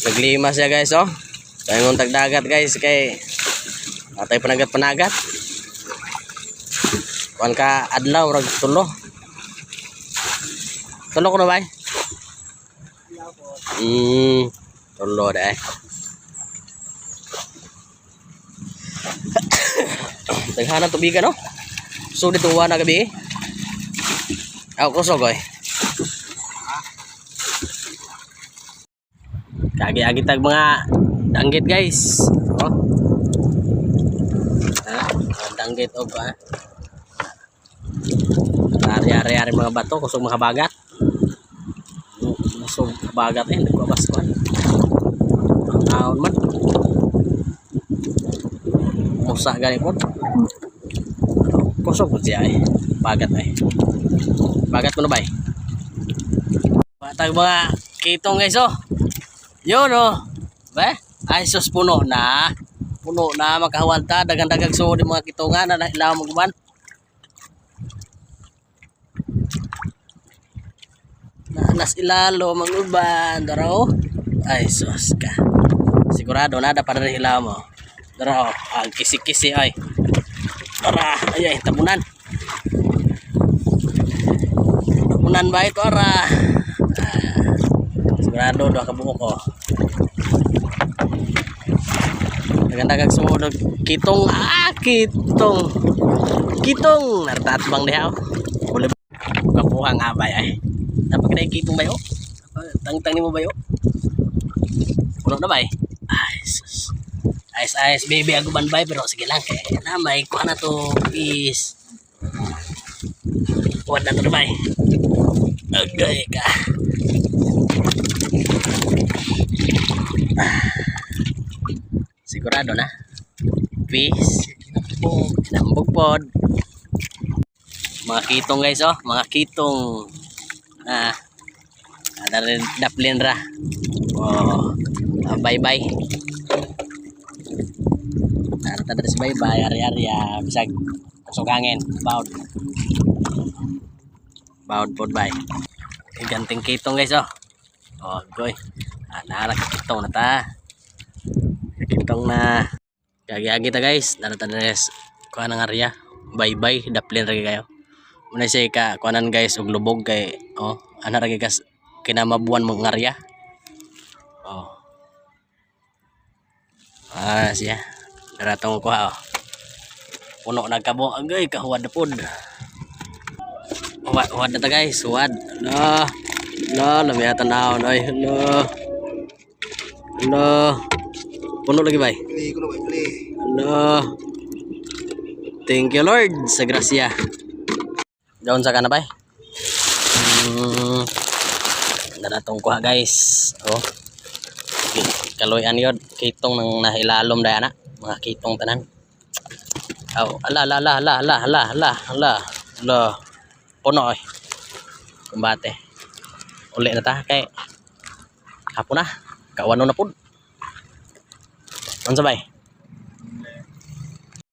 Naglima siya guys oh. Kaya nguntag dagat guys kay atay panagat-panagat. Kuan ka adlaw rag tulo. Tulo ko na bay. Tulo deh. Taghanan tubigan no. So dito wa na gabi. Ako kusog oy. Kagi-agi tag mga danggit guys. Oh. Danggit og ari-ari mga bato kusog mga bagat. Kusog bagat nagwabas ko. Naon man. Musa gani po. Kusog siya ay. Bagat ay. Bagat mo na ba? Batag mga kitong guys oh. Yun oh. Ba? Ay sus puno na. Puno na makahawanta dagang-dagang so di mga kitongan na ilaw mo guban. Nanas ilalo manguban daraw. Ay sus ka. Sigurado na para rin ilaw mo. Daraw, ang kisi-kisi ay. Tara, ay tabunan. Tabunan ba ito ara? Sigurado do ka buok ko. Dagang-dagang sumudog kitong kitong nartatbang diha. Boleh kapuha nga bay ay. Dapat kay kitong bayo. Tang-tang ni mo bayo. Puno na bay. Ay sus. Ayos baby ako banbay pero sige lang kay na may kuha na to is. Kuha na to bay. Okay ka. Sigurado na. Peace. Nambog pod. Mga kitong guys oh, mga kitong. Ada rin daplin ra. Oh, bye-bye. Narata dari si bye-bye ari-ari ya bisag kusog hangin. Baud pod bye. Ganting kitong guys oh. Oh, goy. Narak kitong na ta. Kitong na. Gagi-agi ta guys. Narata dari kuha ng area. Bye-bye daplin ra kayo. Muna siya ka kuanan guys og lubog kay oh ana ra gas kinamabuan mo ngarya. Oh. Siya. Daratong kuha oh. Puno nagkabo agay kahuwad na pod. Huwad na ta guys, huwad. Lamya tanawon oy. Puno lagi bay. Thank you Lord sa grasya. Daon sa kana bay. Daratong kuha guys. Oh. Kaloyan yun. Kitong nang nahilalom daya na. Mga kitong tanan. Oh, ala. Puno oy. Kumbate. Uli na ta kay hapon na. Kawano na pud. Ano sabay?